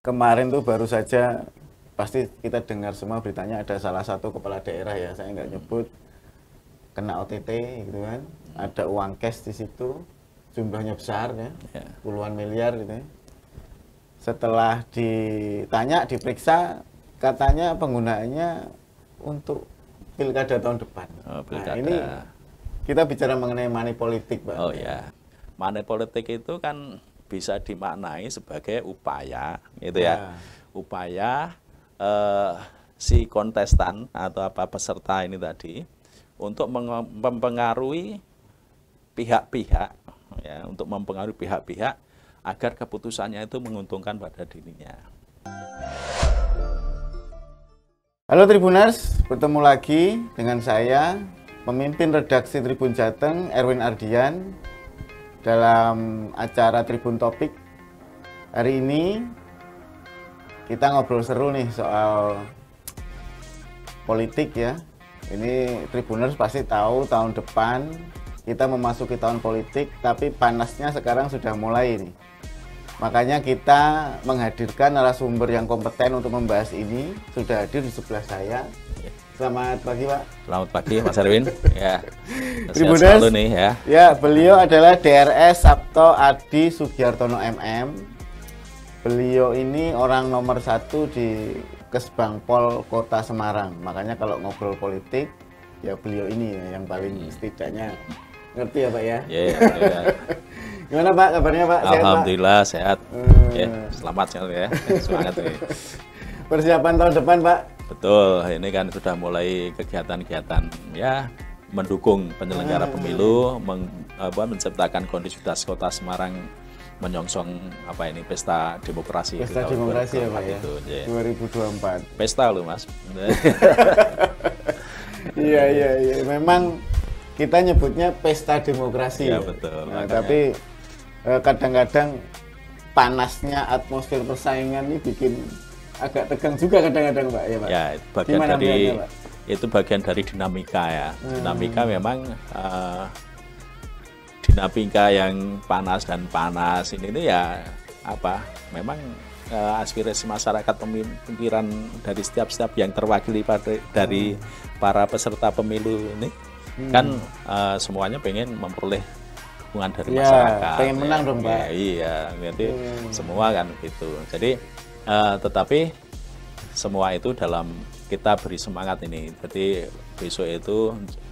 Kemarin tuh baru saja pasti kita dengar semua beritanya ada salah satu kepala daerah ya, saya nggak nyebut, kena OTT gitu kan. Ada uang cash di situ, jumlahnya besar ya, Ya. puluhan miliar gitu ya. Setelah ditanya, diperiksa, katanya penggunaannya untuk pilkada tahun depan. Oh, Nah ini pilkada. kita bicara mengenai money politik, Pak. Oh ya, money politik itu kan bisa dimaknai sebagai upaya, gitu ya. Ya, Upaya eh, si kontestan atau apa peserta ini tadi untuk mempengaruhi pihak-pihak, ya, untuk mempengaruhi pihak-pihak agar keputusannya itu menguntungkan pada dirinya. halo Tribuners, bertemu lagi dengan saya, pemimpin redaksi Tribun Jateng, Erwin Ardian, dalam acara Tribun Topik. Hari ini kita ngobrol seru nih soal politik ya. Ini Tribuners pasti tahu tahun depan kita memasuki tahun politik, tapi panasnya sekarang sudah mulai nih. Makanya kita menghadirkan narasumber yang kompeten untuk membahas ini. Sudah hadir di sebelah saya. Selamat pagi, Pak. Selamat pagi, Mas Erwin. Ya, sehat Tribuners, selalu nih ya. Ya, beliau adalah DRS Sabto Adi Sugiartono MM. Beliau ini orang nomor 1 di Kesbangpol Kota Semarang. Makanya kalau ngobrol politik, ya beliau ini ya, yang paling setidaknya ngerti ya, Pak ya. Ya, ya. Gimana Pak, kabarnya Pak? Sehat, Pak? Alhamdulillah sehat. Ya, selamat sekali ya. Semangat nih. Persiapan tahun depan, Pak? Betul, ini kan sudah mulai kegiatan-kegiatan ya mendukung penyelenggara pemilu, menciptakan kondisivitas Kota Semarang menyongsong apa ini pesta demokrasi. Pesta demokrasi ya Pak ya, itu, ya. 2024. Pesta loh Mas. Iya, memang kita nyebutnya pesta demokrasi Ya, ya. betul. Nah, tapi kadang-kadang panasnya atmosfer persaingan ini bikin agak tegang juga kadang-kadang Pak ya Pak. Ya, itu bagian Gimana dari melihatnya, Pak? itu bagian dari dinamika ya. Dinamika memang dinamika yang panas dan panas ini tuh ya apa? Memang aspirasi masyarakat, pemikiran dari setiap yang terwakili dari para peserta pemilu ini kan semuanya pengen memperoleh dukungan dari Ya, masyarakat. pengen menang dong, Pak. Ya, iya, jadi semua kan gitu. Jadi tetapi semua itu dalam kita beri semangat ini. Jadi besok itu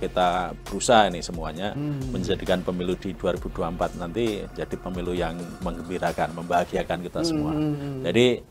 kita berusaha ini semuanya menjadikan pemilu di 2024 nanti jadi pemilu yang menggembirakan, membahagiakan kita semua. Jadi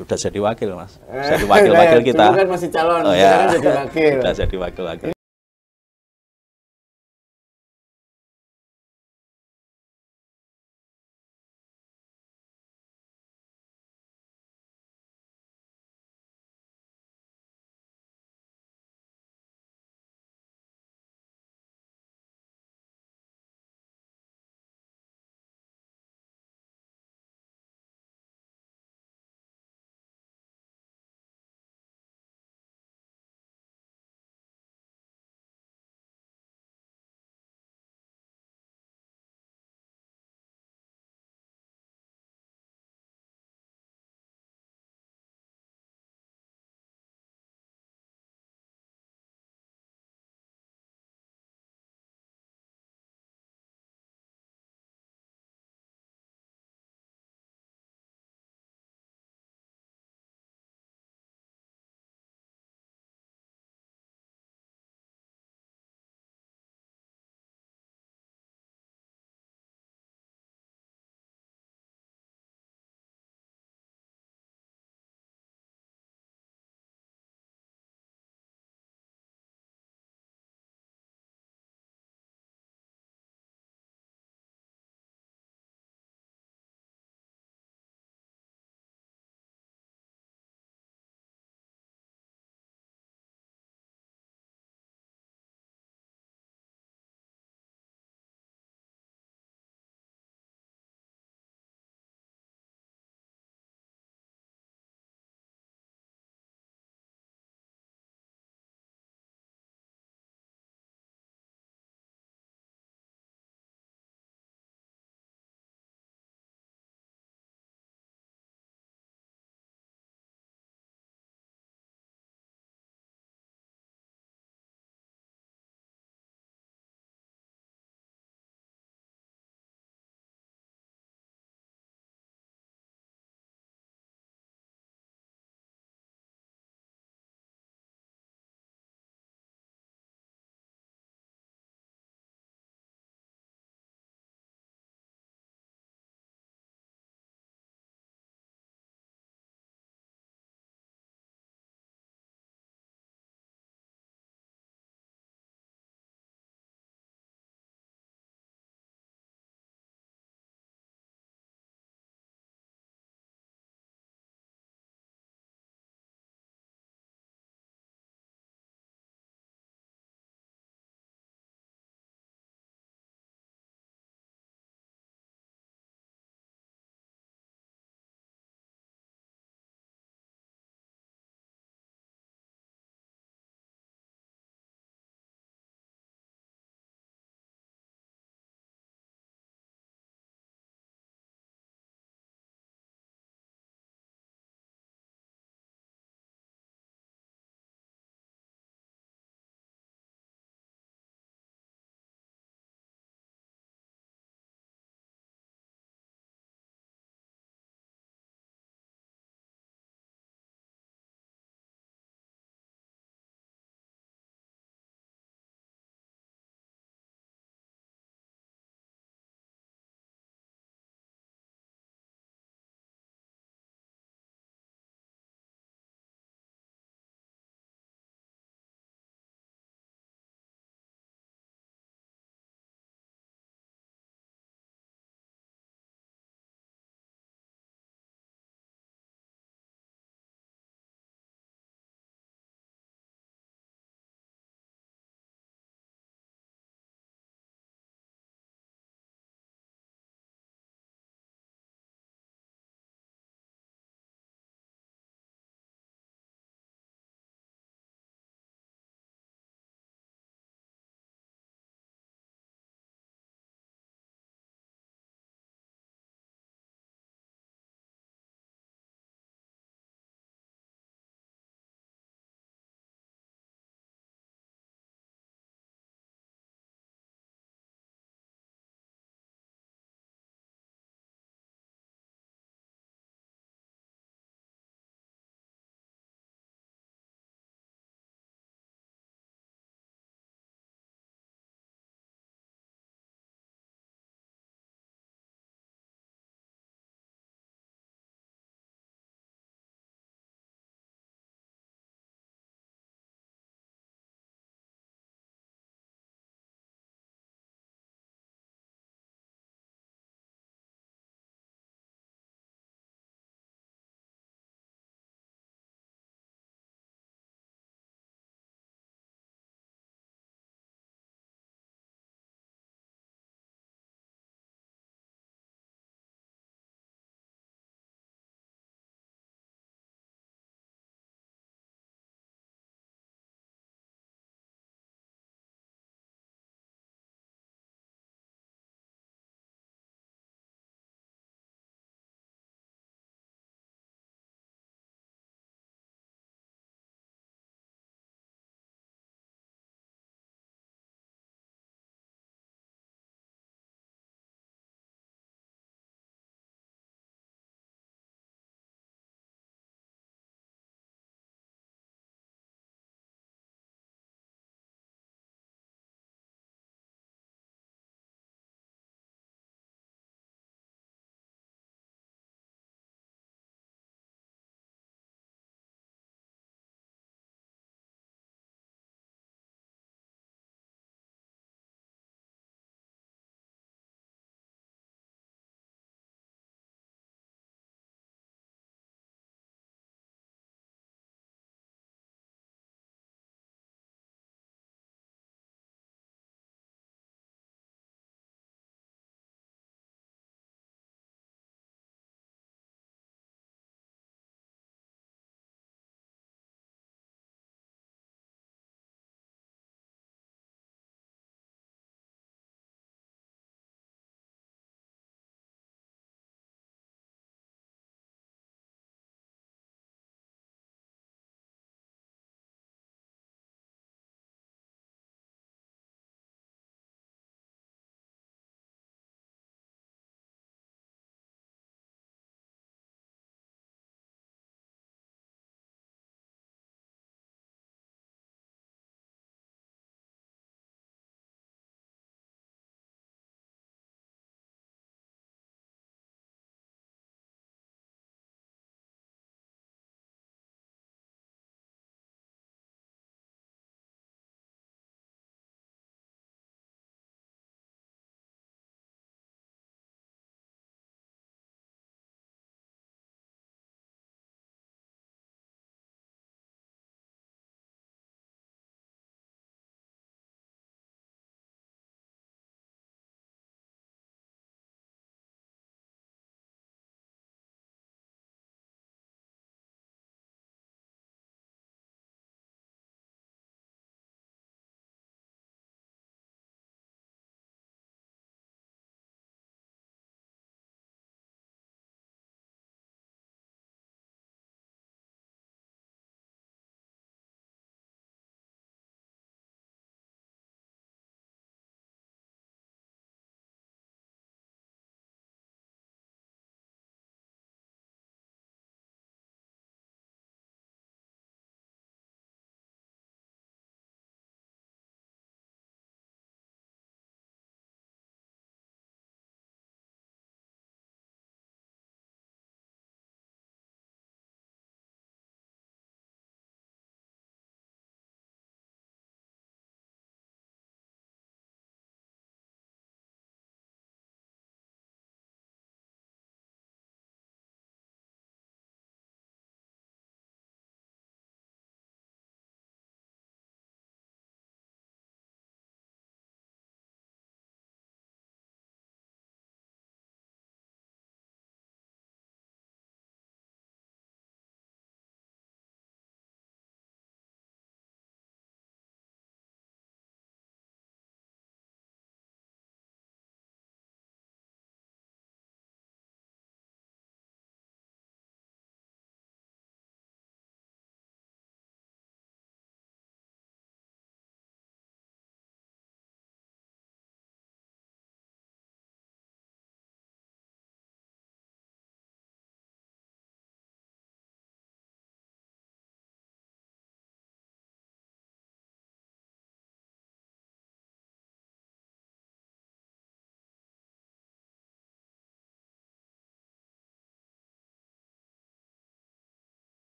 sudah jadi wakil Mas, jadi wakil-wakil kita. Dulu kan masih calon, Oh ya, sekarang jadi wakil. sudah jadi wakil-wakil.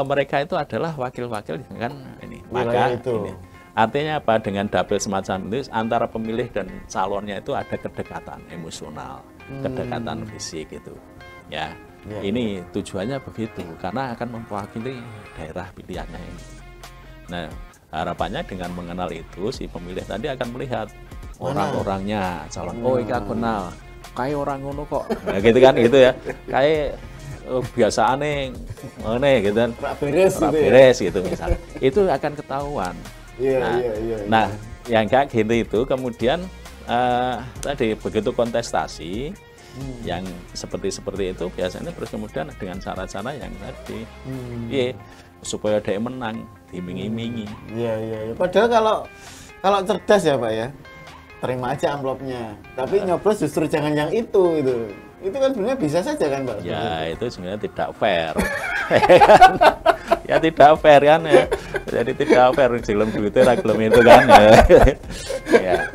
mereka itu adalah wakil-wakil kan ini. Wilayah Maka itu. ini artinya apa? Dengan dapil semacam itu antara pemilih dan calonnya itu ada kedekatan emosional, kedekatan fisik gitu. Ya. Ya, Ini tujuannya begitu karena akan mewakili daerah pilihannya ini. Nah, harapannya dengan mengenal itu si pemilih tadi akan melihat orang-orangnya calon. Oh, iki aku kenal. Kayak orang ngono kok. Nah, gitu kan gitu ya. Kayak biasaane ngene gitu kan. Rak beres Ora gitu ya. beres gitu misalnya. Itu akan ketahuan. Iya, Nah, iya, iya. nah, yang kayak gitu itu kemudian tadi begitu kontestasi yang seperti itu biasanya terus kemudian dengan cara-cara yang tadi, iya, supaya dia menang diiming-imingi. Iya, iya, iya. Padahal kalau cerdas ya Pak ya, terima aja amplopnya. Tapi nyoblos justru jangan yang itu. Itu kan sebenarnya bisa saja kan Pak? Ya itu sebenarnya tidak fair. Ya tidak fair kan ya. Jadi tidak fair film duitnya ra gelem itu kan. Ya.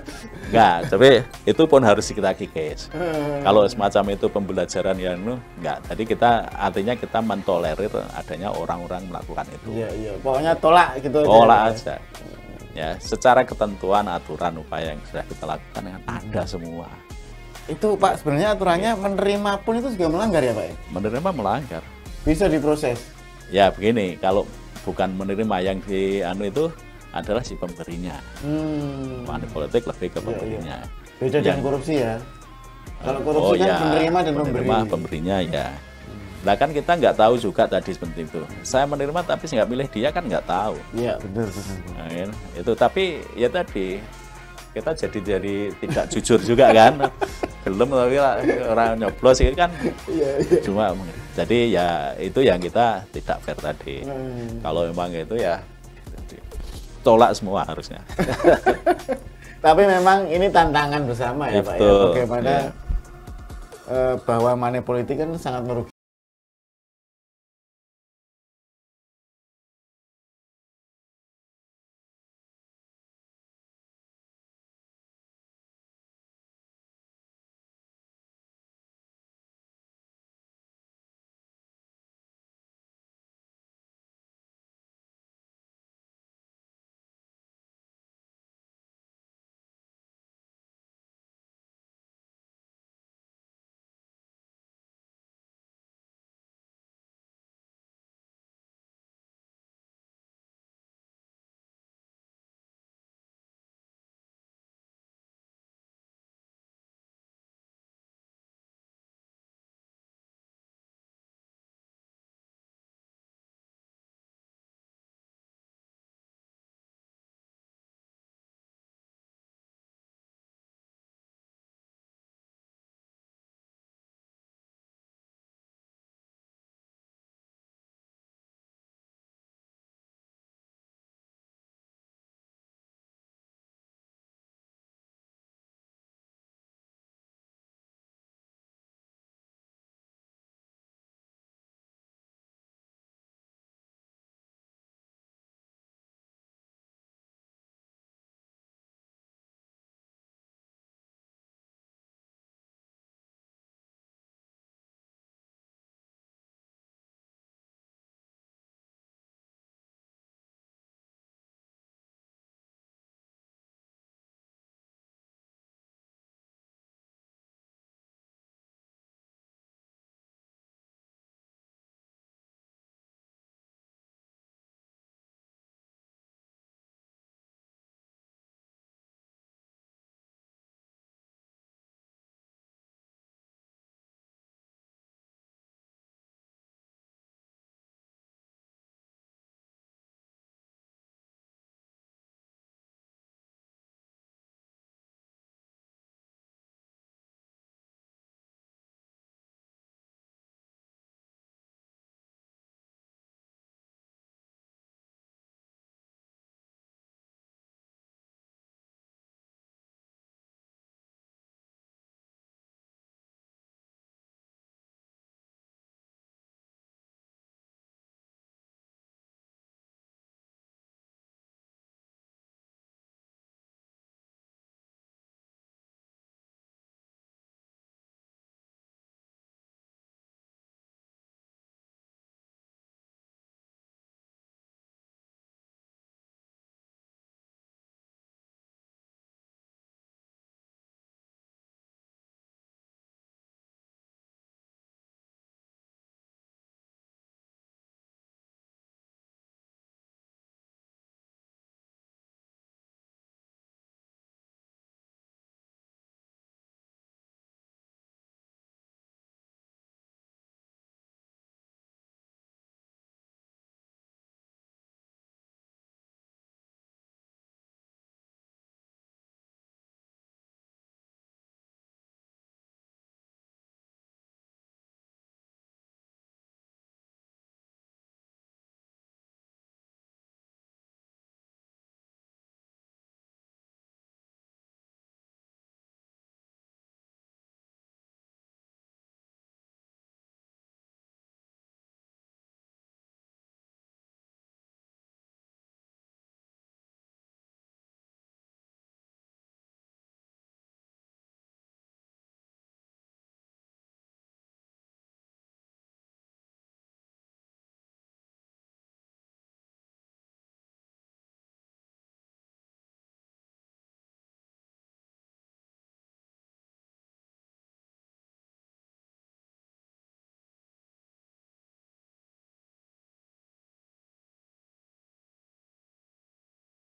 Enggak, tapi itu pun harus kita kikis. Kalau semacam itu pembelajaran yang enggak. Jadi artinya kita mentolerir adanya orang-orang melakukan itu. Iya, iya. Pokoknya tolak gitu aja. Tolak aja. Ya, secara ketentuan aturan upaya yang sudah kita lakukan yang ada semua. Itu Pak sebenarnya aturannya menerima pun itu juga melanggar ya Pak ya? Menerima melanggar. Bisa diproses. Ya begini, kalau bukan menerima yang di itu adalah si pemberinya. Money politik lebih ke pemberinya. Beda dengan korupsi ya. Kalau korupsi kan penerima dan pemberi. Pemberinya ya. Nah kan kita nggak tahu juga tadi seperti itu. Saya menerima tapi nggak milih dia kan nggak tahu. Iya benar. Nah, kan? Itu tapi ya tadi kita jadi tidak jujur juga kan. Belum tapi orang nyoblos itu kan cuma jadi ya itu yang kita tidak fair tadi. Kalau memang itu ya tolak semua harusnya. Tapi memang ini tantangan bersama ya Pak ya. Bagaimana bahwa money politik kan sangat merugikan.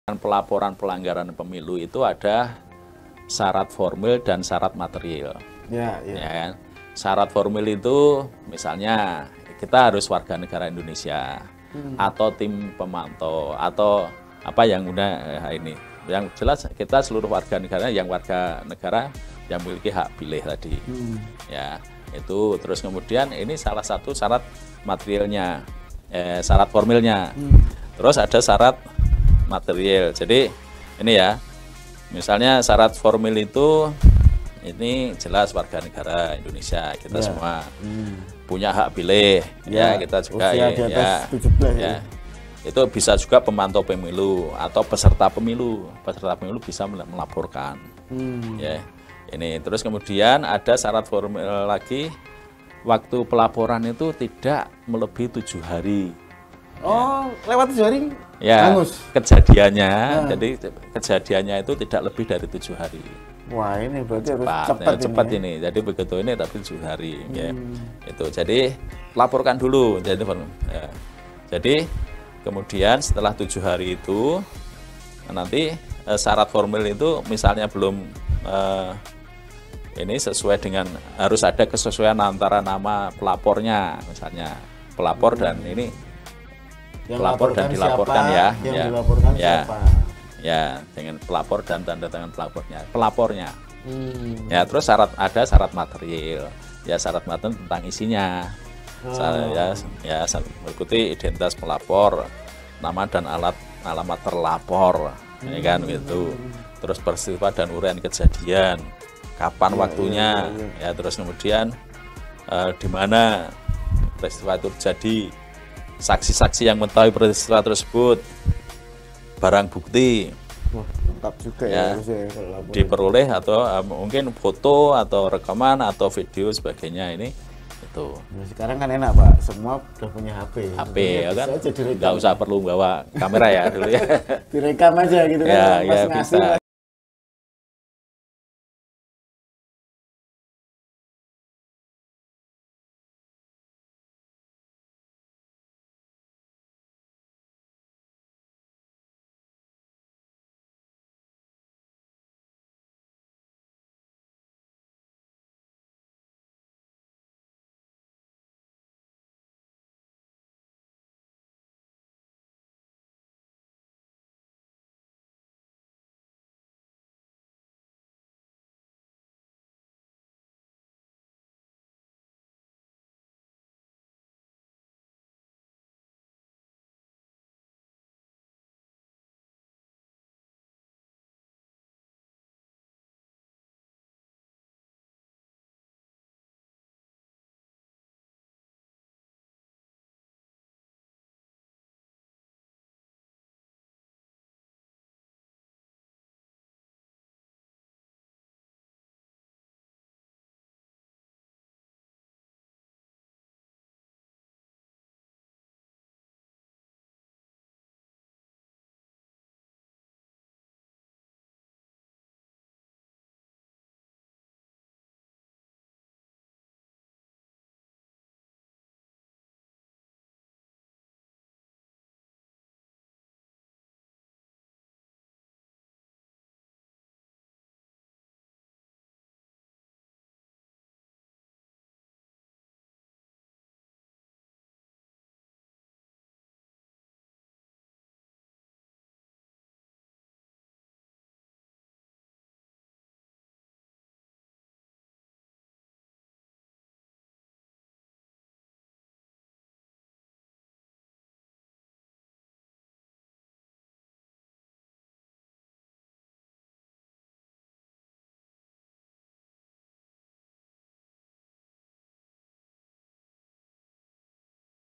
pelaporan pelanggaran pemilu itu ada syarat formil dan syarat material. Ya, ya. Ya kan? Syarat formil itu misalnya kita harus warga negara Indonesia atau tim pemantau atau apa yang udah ini. Yang jelas kita seluruh warga negara yang memiliki hak pilih tadi. Ya, itu terus kemudian ini salah satu syarat materialnya, syarat formilnya. Terus ada syarat material. Jadi ini ya, misalnya syarat formil itu ini jelas warga negara Indonesia kita semua punya hak pilih, ya kita juga usia di atas 17 ya. Itu bisa juga pemantau pemilu atau peserta pemilu bisa melaporkan. Ya, ini terus kemudian ada syarat formil lagi, waktu pelaporan itu tidak melebihi 7 hari. Oh, lewat 7 hari? Ya, hangus. Kejadiannya, jadi kejadiannya itu tidak lebih dari 7 hari. Wah, ini berarti cepat ini. Jadi begitu ini tapi 7 hari. Ya. Itu jadi laporkan dulu. Jadi kemudian setelah 7 hari itu nanti syarat formil itu misalnya belum ini sesuai dengan, harus ada kesesuaian antara nama pelapornya, misalnya pelapor dan ini yang pelapor dan dilaporkan siapa, ya, yang ya, dilaporkan ya, siapa? Ya, dengan pelapor dan tanda tangan pelapornya. Ya, terus ada syarat material, ya syarat material tentang isinya. Ya, mengikuti identitas pelapor, nama dan alamat terlapor, ya kan gitu. Terus peristiwa dan uraian kejadian, kapan waktunya, ya terus kemudian di mana peristiwa itu terjadi, saksi-saksi yang mengetahui peristiwa tersebut, barang bukti. Wah, lengkap juga ya, diperoleh atau mungkin foto atau rekaman atau video sebagainya ini itu. Nah, sekarang kan enak Pak, semua udah punya HP. Ya kan, nggak usah perlu bawa kamera ya dulu ya. Direkam aja gitu kan, ya bisa.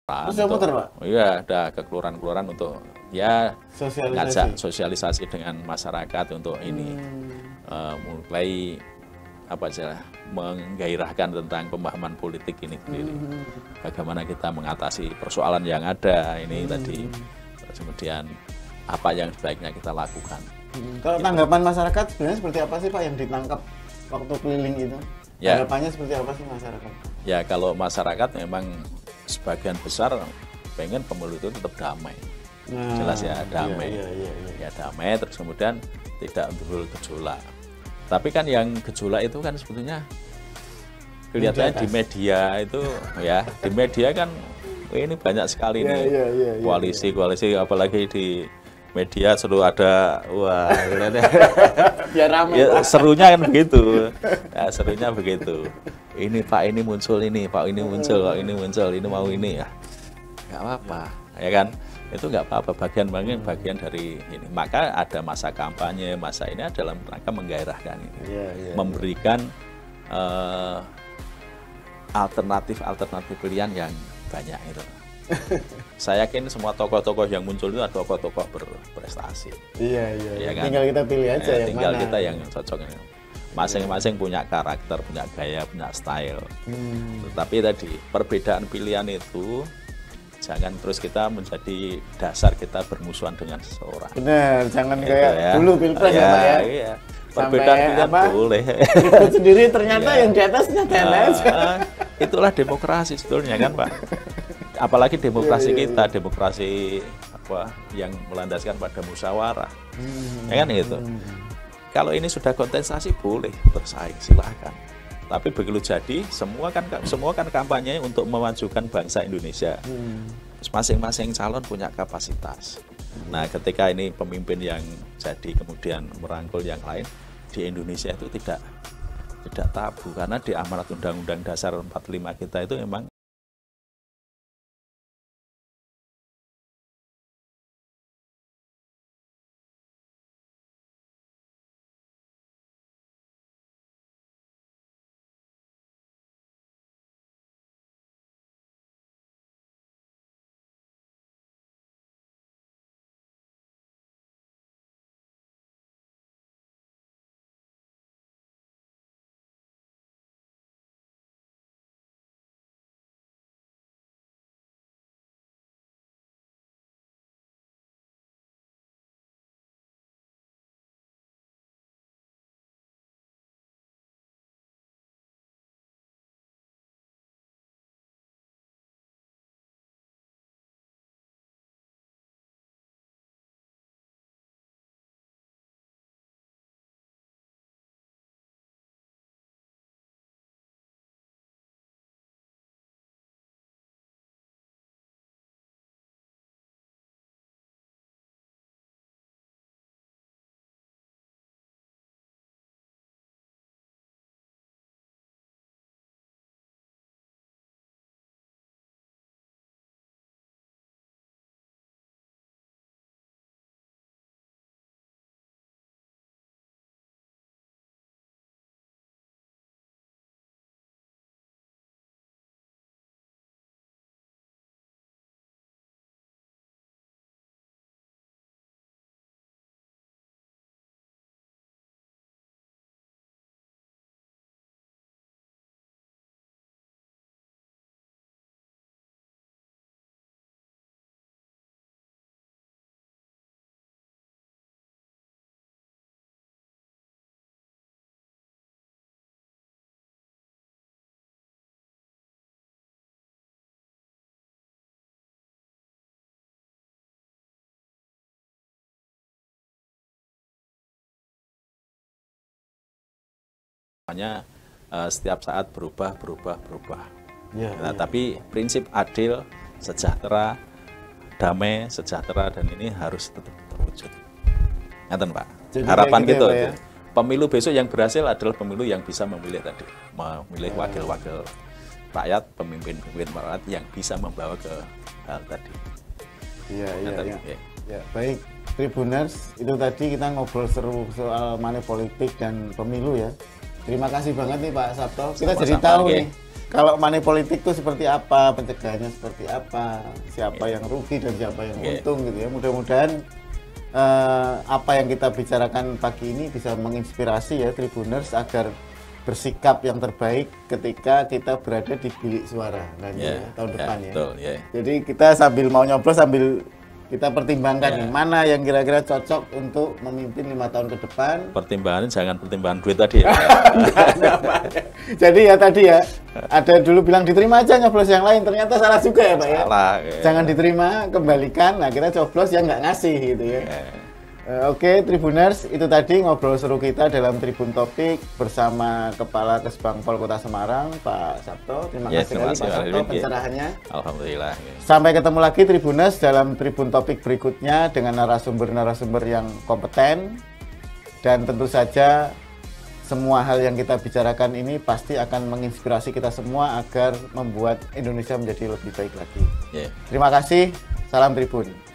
Terus muter, Pak? Iya, ada ke kelurahan-kelurahan untuk ya ngajak sosialisasi dengan masyarakat untuk ini mulai apa aja menggairahkan tentang pemahaman politik ini sendiri. Bagaimana kita mengatasi persoalan yang ada ini tadi. Terus kemudian apa yang sebaiknya kita lakukan. Kalau tanggapan masyarakat sebenarnya seperti apa sih Pak yang ditangkap waktu keliling itu? Ya. Tanggapannya seperti apa sih masyarakat? Ya, kalau masyarakat memang sebagian besar pengen pemilu itu tetap damai. jelas ya damai. Ya damai, terus kemudian tidak timbul gejolak. Tapi kan yang gejolak itu kan sebetulnya kelihatannya di media itu ya, di media kan ini banyak sekali nih koalisi apalagi di media selalu ada wah biar ramai. Ya, serunya kan begitu. Ya, serunya begitu. Ini Pak ini muncul ini, Pak ini muncul, Pak ini muncul, ini mau ini ya. Enggak apa-apa, ya kan? Itu nggak apa-apa, bagian dari ini. Maka ada masa kampanye, masa ini adalah rangka menggairahkan ini, memberikan alternatif pilihan yang banyak itu. Saya yakin semua tokoh-tokoh yang muncul itu adalah tokoh-tokoh berprestasi. Iya kan? Tinggal kita pilih aja yang tinggal mana. kita yang cocok. Masing-masing punya karakter, punya gaya, punya style. Tetapi tadi perbedaan pilihan itu jangan terus kita menjadi dasar kita bermusuhan dengan seseorang. Benar, jangan gitu kayak ya. dulu pilpres ya Pak ya. Iya. Perbedaan pilihan boleh. Ribut sendiri ternyata yang di atasnya aja. Itulah demokrasi sebetulnya kan Pak. Apalagi demokrasi kita, demokrasi apa yang melandaskan pada musyawarah. Ya kan gitu. Kalau ini sudah kontestasi boleh bersaing, silakan. Tapi begitu jadi semua kan kampanye untuk memajukan bangsa Indonesia. Masing-masing calon punya kapasitas. Nah, ketika ini pemimpin yang jadi kemudian merangkul yang lain di Indonesia itu tidak tabu karena di amanat Undang-Undang Dasar 45 kita itu memang setiap saat berubah. Nah, tapi prinsip adil, sejahtera, damai, sejahtera dan ini harus tetap terwujud. Ngaten Pak. Jadi Harapan gitu gitu. ya, Pak, ya? Pemilu besok yang berhasil adalah pemilu yang bisa memilih tadi, memilih wakil-wakil rakyat, pemimpin-pemimpin rakyat yang bisa membawa ke hal tadi. Iya. Ya. Ya, baik. Tribuners, itu tadi kita ngobrol seru soal money politik dan pemilu ya. Terima kasih banget nih Pak Sabto. Kita jadi tahu nih kalau money politik itu seperti apa, pencegahannya seperti apa, siapa yang rugi dan siapa yang untung gitu ya. Mudah-mudahan apa yang kita bicarakan pagi ini bisa menginspirasi ya Tribuners agar bersikap yang terbaik ketika kita berada di bilik suara nanti tahun depan ya. Betul, Jadi kita sambil mau nyoblos sambil Kita pertimbangkan nih, mana yang kira-kira cocok untuk memimpin 5 tahun ke depan. Pertimbangan jangan pertimbangan duit tadi ya. Jadi ya tadi ya, ada dulu bilang diterima aja nyoblos yang lain, ternyata salah juga ya Pak ya. Salah. Ya. Jangan diterima, kembalikan. Nah kita coblos yang nggak ngasih gitu ya. Oke, Tribuners, itu tadi ngobrol seru kita dalam Tribun Topik bersama Kepala Kesbangpol Kota Semarang, Pak Sabto. Terima kasih sekali Pak Sabto pencerahannya. Alhamdulillah. Sampai ketemu lagi Tribuners dalam Tribun Topik berikutnya dengan narasumber-narasumber yang kompeten. Dan tentu saja semua hal yang kita bicarakan ini pasti akan menginspirasi kita semua agar membuat Indonesia menjadi lebih baik lagi. Terima kasih, salam Tribun.